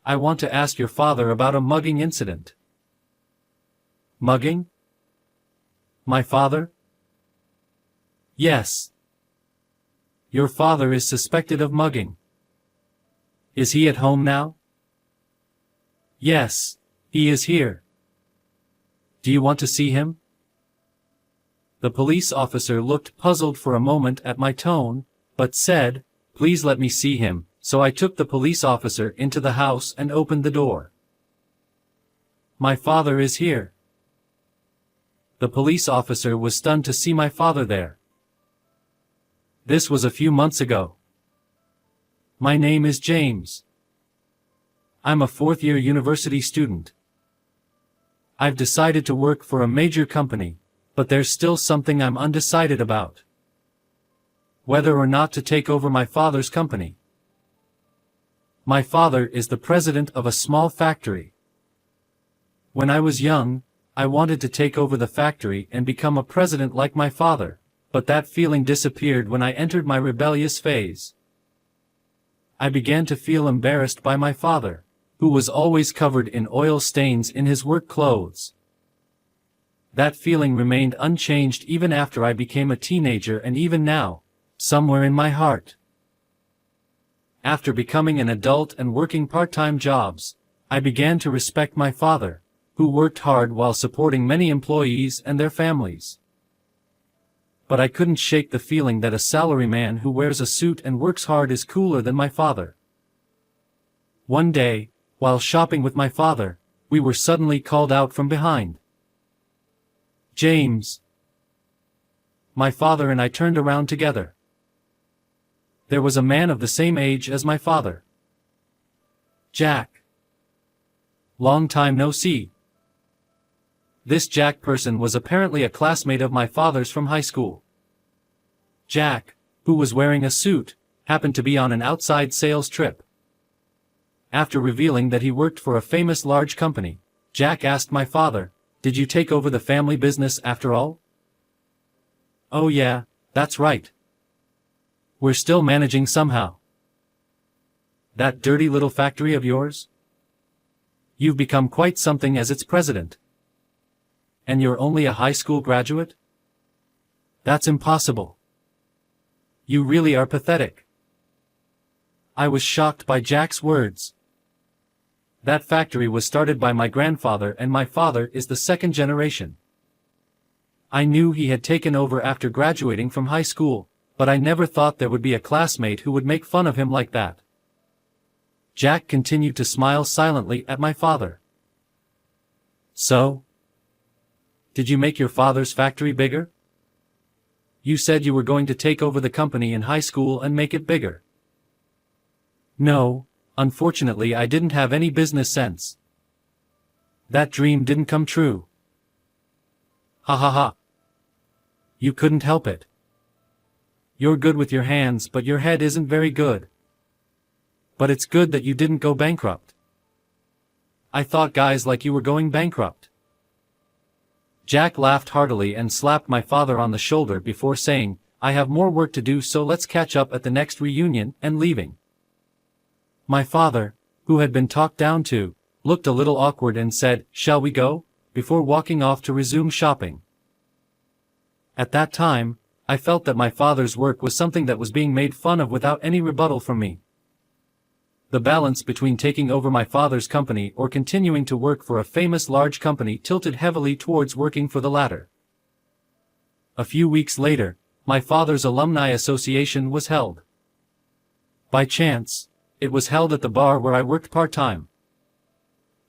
I want to ask your father about a mugging incident. Mugging? My father? Yes. Your father is suspected of mugging. Is he at home now? Yes, he is here. Do you want to see him? The police officer looked puzzled for a moment at my tone, but said, "Please let me see him," so I took the police officer into the house and opened the door. My father is here. The police officer was stunned to see my father there. This was a few months ago. My name is James. I'm a fourth-year university student. I've decided to work for a major company, but there's still something I'm undecided about. Whether or not to take over my father's company. My father is the president of a small factory. When I was young, I wanted to take over the factory and become a president like my father, but that feeling disappeared when I entered my rebellious phase. I began to feel embarrassed by my father, who was always covered in oil stains in his work clothes. That feeling remained unchanged even after I became a teenager and even now, somewhere in my heart. After becoming an adult and working part-time jobs, I began to respect my father, who worked hard while supporting many employees and their families. But I couldn't shake the feeling that a salaryman who wears a suit and works hard is cooler than my father. One day, while shopping with my father, we were suddenly called out from behind. James. My father and I turned around together. There was a man of the same age as my father. Jack. Long time no see. This Jack person was apparently a classmate of my father's from high school. Jack, who was wearing a suit, happened to be on an outside sales trip. After revealing that he worked for a famous large company, Jack asked my father, "Did you take over the family business after all?" "Oh yeah, that's right. We're still managing somehow." "That dirty little factory of yours? You've become quite something as its president. And you're only a high school graduate? That's impossible. You really are pathetic." I was shocked by Jack's words. That factory was started by my grandfather and my father is the second generation. I knew he had taken over after graduating from high school, but I never thought there would be a classmate who would make fun of him like that. Jack continued to smile silently at my father. "So? Did you make your father's factory bigger? You said you were going to take over the company in high school and make it bigger." "No, unfortunately I didn't have any business sense. That dream didn't come true." "Ha ha ha. You couldn't help it. You're good with your hands but your head isn't very good. But it's good that you didn't go bankrupt. I thought guys like you were going bankrupt." Jack laughed heartily and slapped my father on the shoulder before saying, "I have more work to do, so let's catch up at the next reunion," and leaving. My father, who had been talked down to, looked a little awkward and said, "Shall we go?" before walking off to resume shopping. At that time, I felt that my father's work was something that was being made fun of without any rebuttal from me. The balance between taking over my father's company or continuing to work for a famous large company tilted heavily towards working for the latter. A few weeks later, my father's alumni association was held. By chance, it was held at the bar where I worked part-time.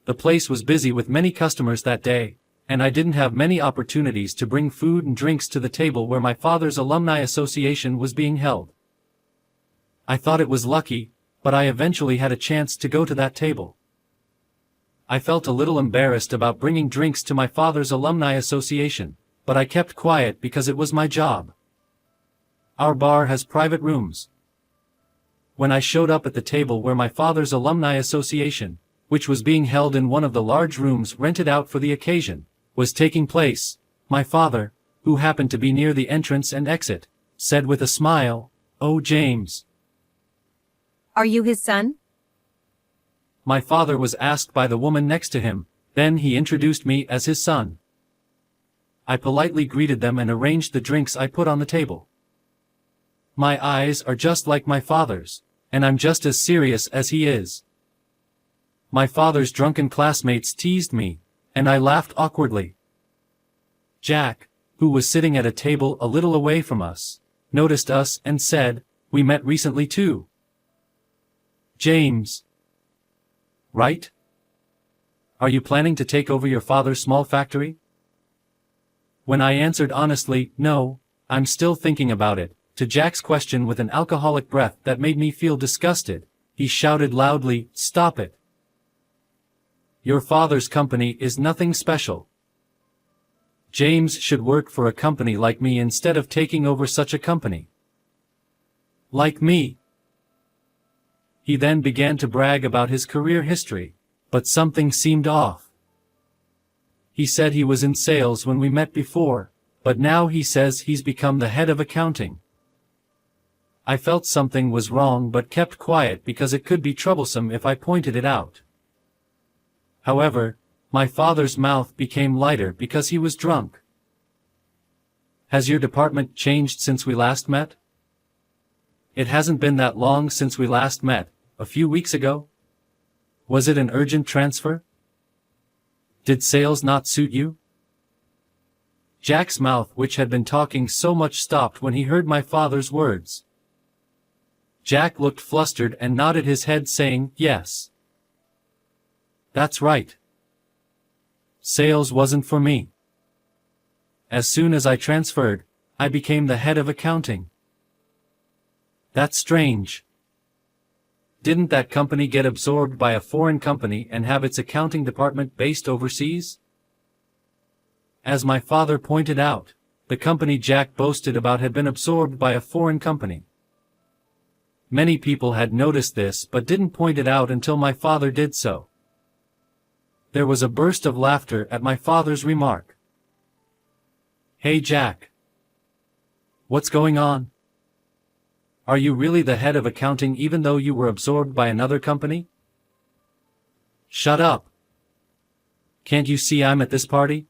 The place was busy with many customers that day, and I didn't have many opportunities to bring food and drinks to the table where my father's alumni association was being held. I thought it was lucky, but I eventually had a chance to go to that table. I felt a little embarrassed about bringing drinks to my father's alumni association, but I kept quiet because it was my job. Our bar has private rooms. When I showed up at the table where my father's alumni association, which was being held in one of the large rooms rented out for the occasion, was taking place, my father, who happened to be near the entrance and exit, said with a smile, "Oh James. Are you his son?" my father was asked by the woman next to him, then he introduced me as his son. I politely greeted them and arranged the drinks I put on the table. My eyes are just like my father's, and I'm just as serious as he is. My father's drunken classmates teased me, and I laughed awkwardly. Jack, who was sitting at a table a little away from us, noticed us and said, "We met recently too. James. Right? Are you planning to take over your father's small factory?" When I answered honestly, "No, I'm still thinking about it," to Jack's question with an alcoholic breath that made me feel disgusted, he shouted loudly, "Stop it. Your father's company is nothing special. James should work for a company like me instead of taking over such a company. Like me." He then began to brag about his career history, but something seemed off. He said he was in sales when we met before, but now he says he's become the head of accounting. I felt something was wrong but kept quiet because it could be troublesome if I pointed it out. However, my father's mouth became lighter because he was drunk. "Has your department changed since we last met?" "It hasn't been that long since we last met, a few weeks ago." "Was it an urgent transfer? Did sales not suit you?" Jack's mouth, which had been talking so much, stopped when he heard my father's words. Jack looked flustered and nodded his head saying, "Yes. That's right. Sales wasn't for me. As soon as I transferred, I became the head of accounting." "That's strange. Didn't that company get absorbed by a foreign company and have its accounting department based overseas?" As my father pointed out, the company Jack boasted about had been absorbed by a foreign company. Many people had noticed this but didn't point it out until my father did so. There was a burst of laughter at my father's remark. "Hey Jack. What's going on? Are you really the head of accounting even though you were absorbed by another company?" "Shut up. Can't you see I'm at this party?"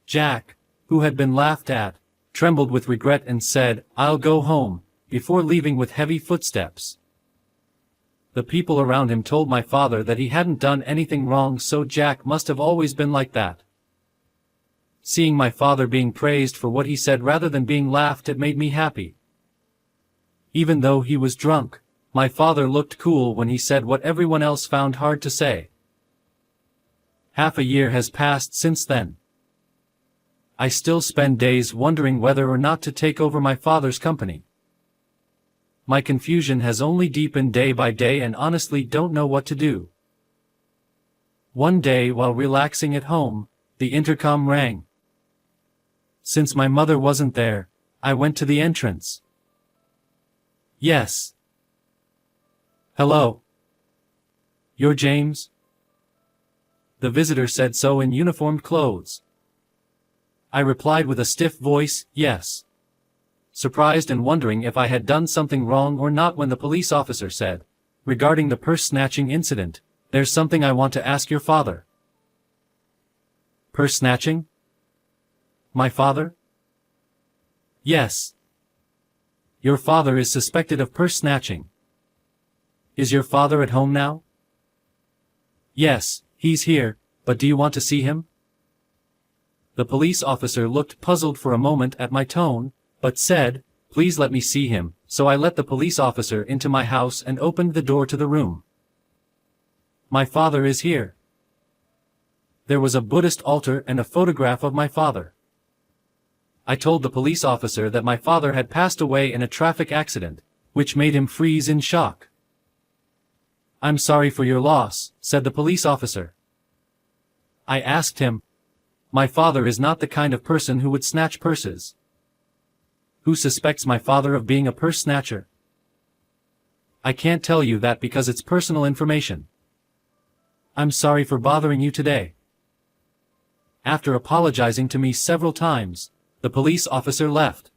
Jack, who had been laughed at, trembled with regret and said, "I'll go home," before leaving with heavy footsteps. The people around him told my father that he hadn't done anything wrong, so Jack must have always been like that. Seeing my father being praised for what he said rather than being laughed at made me happy. Even though he was drunk, my father looked cool when he said what everyone else found hard to say. Half a year has passed since then. I still spend days wondering whether or not to take over my father's company. My confusion has only deepened day by day and honestly don't know what to do. One day while relaxing at home, the intercom rang. Since my mother wasn't there, I went to the entrance. "Yes. Hello. You're James?" The visitor said so in uniformed clothes. I replied with a stiff voice, "Yes," surprised and wondering if I had done something wrong or not when the police officer said, "Regarding the purse snatching incident, there's something I want to ask your father." "Purse snatching? My father?" "Yes. Your father is suspected of purse snatching. Is your father at home now?" "Yes, he's here, but do you want to see him?" The police officer looked puzzled for a moment at my tone, but said, "Please let me see him," so I let the police officer into my house and opened the door to the room. My father is here. There was a Buddhist altar and a photograph of my father. I told the police officer that my father had passed away in a traffic accident, which made him freeze in shock. "I'm sorry for your loss," said the police officer. I asked him, "My father is not the kind of person who would snatch purses. Who suspects my father of being a purse snatcher?" "I can't tell you that because it's personal information. I'm sorry for bothering you today." After apologizing to me several times, the police officer left.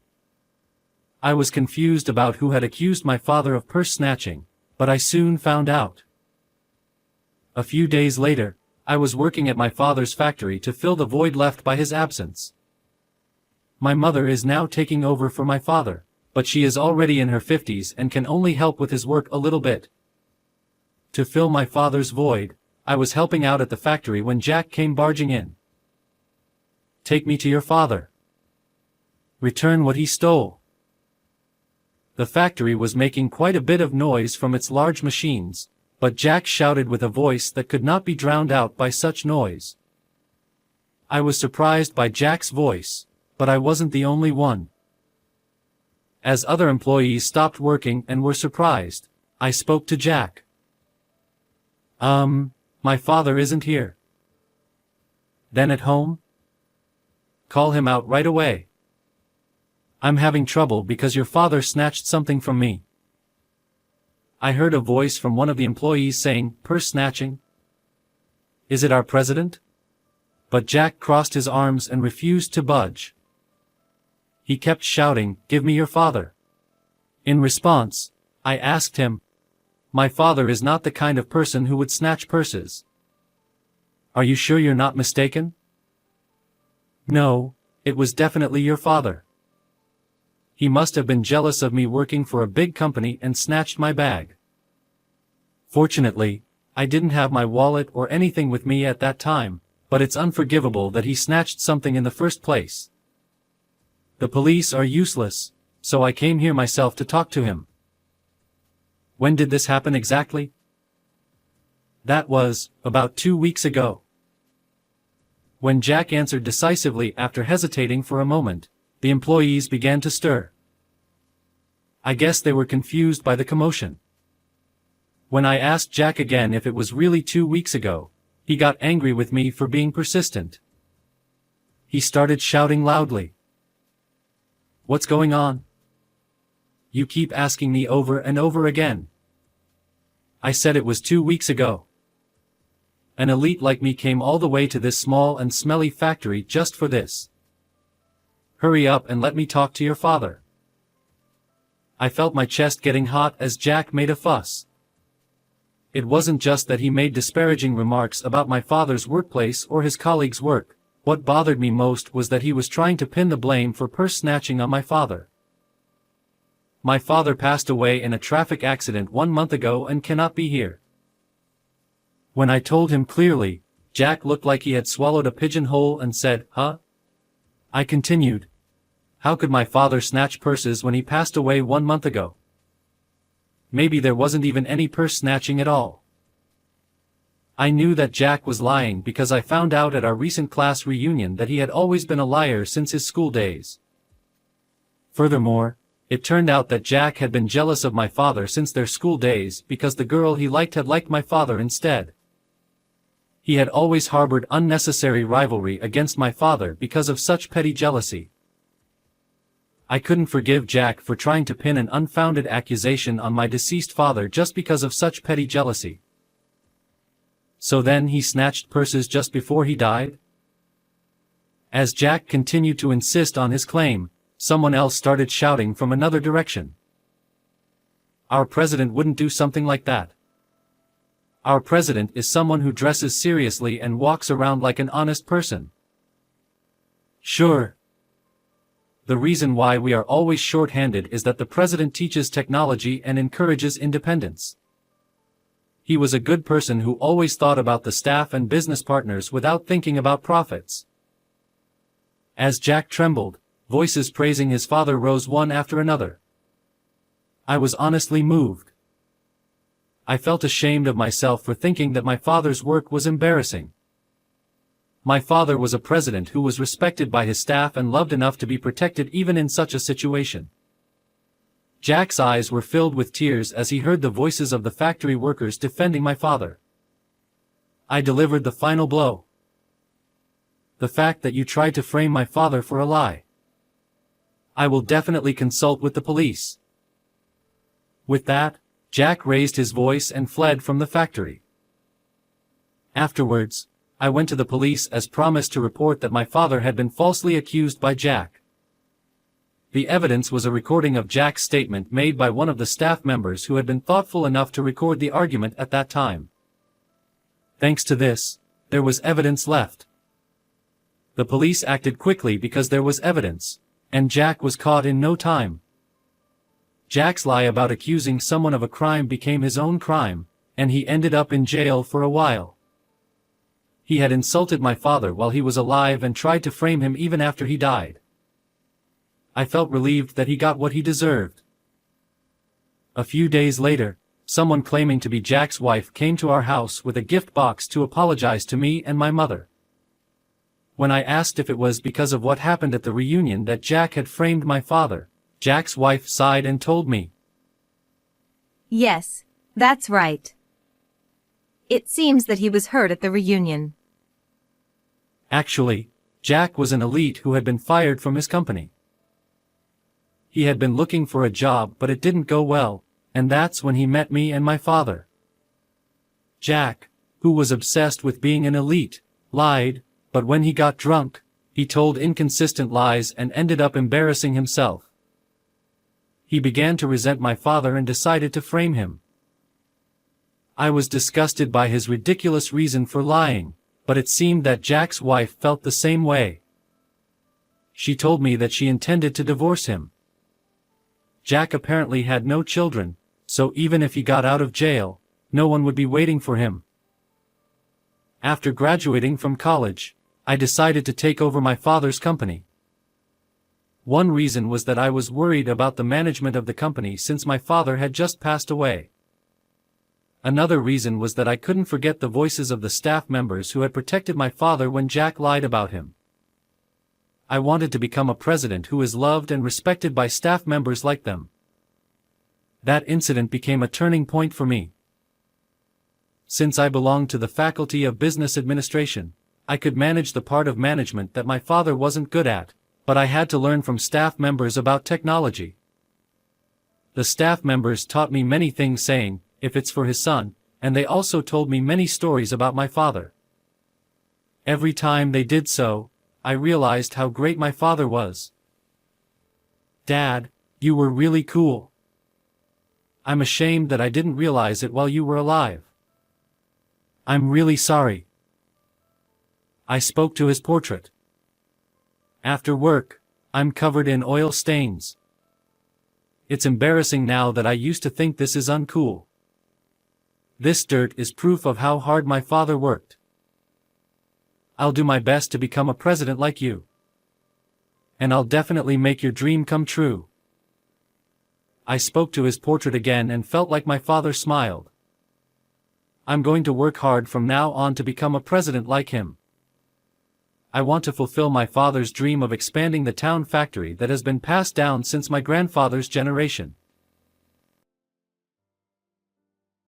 I was confused about who had accused my father of purse snatching, but I soon found out. A few days later, I was working at my father's factory to fill the void left by his absence. My mother is now taking over for my father, but she is already in her 50s and can only help with his work a little bit. To fill my father's void, I was helping out at the factory when Jack came barging in. "Take me to your father. Return what he stole." The factory was making quite a bit of noise from its large machines, but Jack shouted with a voice that could not be drowned out by such noise. I was surprised by Jack's voice, but I wasn't the only one. As other employees stopped working and were surprised, I spoke to Jack. My father isn't here." "Then at home?" "Call him out right away. I'm having trouble because your father snatched something from me." I heard a voice from one of the employees saying, "Purse snatching? Is it our president?" But Jack crossed his arms and refused to budge. He kept shouting, "Give me your father." In response, I asked him, "My father is not the kind of person who would snatch purses. Are you sure you're not mistaken?" "No, it was definitely your father. He must have been jealous of me working for a big company and snatched my bag. Fortunately, I didn't have my wallet or anything with me at that time, but it's unforgivable that he snatched something in the first place. The police are useless, so I came here myself to talk to him." "When did this happen exactly?" "That was, about 2 weeks ago." When Jack answered decisively after hesitating for a moment, the employees began to stir. I guess they were confused by the commotion. When I asked Jack again if it was really 2 weeks ago, he got angry with me for being persistent. He started shouting loudly. "What's going on? You keep asking me over and over again. I said it was 2 weeks ago. An elite like me came all the way to this small and smelly factory just for this. Hurry up and let me talk to your father." I felt my chest getting hot as Jack made a fuss. It wasn't just that he made disparaging remarks about my father's workplace or his colleagues' work. What bothered me most was that he was trying to pin the blame for purse snatching on my father. My father passed away in a traffic accident 1 month ago and cannot be here. When I told him clearly, Jack looked like he had swallowed a pigeonhole and said, "Huh?" I continued, "How could my father snatch purses when he passed away 1 month ago? Maybe there wasn't even any purse snatching at all." I knew that Jack was lying because I found out at our recent class reunion that he had always been a liar since his school days. Furthermore, it turned out that Jack had been jealous of my father since their school days because the girl he liked had liked my father instead. He had always harbored unnecessary rivalry against my father because of such petty jealousy. I couldn't forgive Jack for trying to pin an unfounded accusation on my deceased father just because of such petty jealousy. So then he snatched purses just before he died? As Jack continued to insist on his claim, someone else started shouting from another direction. "Our president wouldn't do something like that. Our president is someone who dresses seriously and walks around like an honest person." Sure. The reason why we are always short-handed is that the president teaches technology and encourages independence. He was a good person who always thought about the staff and business partners without thinking about profits. As Jack trembled, voices praising his father rose one after another. I was honestly moved. I felt ashamed of myself for thinking that my father's work was embarrassing. My father was a president who was respected by his staff and loved enough to be protected even in such a situation. Jack's eyes were filled with tears as he heard the voices of the factory workers defending my father. I delivered the final blow. The fact that you tried to frame my father for a lie. I will definitely consult with the police. With that, Jack raised his voice and fled from the factory. Afterwards, I went to the police as promised to report that my father had been falsely accused by Jack. The evidence was a recording of Jack's statement made by one of the staff members who had been thoughtful enough to record the argument at that time. Thanks to this, there was evidence left. The police acted quickly because there was evidence, and Jack was caught in no time. Jack's lie about accusing someone of a crime became his own crime, and he ended up in jail for a while. He had insulted my father while he was alive and tried to frame him even after he died. I felt relieved that he got what he deserved. A few days later, someone claiming to be Jack's wife came to our house with a gift box to apologize to me and my mother. When I asked if it was because of what happened at the reunion that Jack had framed my father, Jack's wife sighed and told me, "Yes, that's right. It seems that he was hurt at the reunion." Actually, Jack was an elite who had been fired from his company. He had been looking for a job but it didn't go well, and that's when he met me and my father. Jack, who was obsessed with being an elite, lied, but when he got drunk, he told inconsistent lies and ended up embarrassing himself. He began to resent my father and decided to frame him. I was disgusted by his ridiculous reason for lying, but it seemed that Jack's wife felt the same way. She told me that she intended to divorce him. Jack apparently had no children, so even if he got out of jail, no one would be waiting for him. After graduating from college, I decided to take over my father's company. One reason was that I was worried about the management of the company since my father had just passed away. Another reason was that I couldn't forget the voices of the staff members who had protected my father when Jack lied about him. I wanted to become a president who is loved and respected by staff members like them. That incident became a turning point for me. Since I belonged to the Faculty of Business Administration, I could manage the part of management that my father wasn't good at, but I had to learn from staff members about technology. The staff members taught me many things saying, if it's for his son, and they also told me many stories about my father. Every time they did so, I realized how great my father was. "Dad, you were really cool. I'm ashamed that I didn't realize it while you were alive. I'm really sorry." I spoke to his portrait. After work, I'm covered in oil stains. It's embarrassing now that I used to think this is uncool. This dirt is proof of how hard my father worked. I'll do my best to become a president like you. And I'll definitely make your dream come true. I spoke to his portrait again and felt like my father smiled. I'm going to work hard from now on to become a president like him. I want to fulfill my father's dream of expanding the town factory that has been passed down since my grandfather's generation.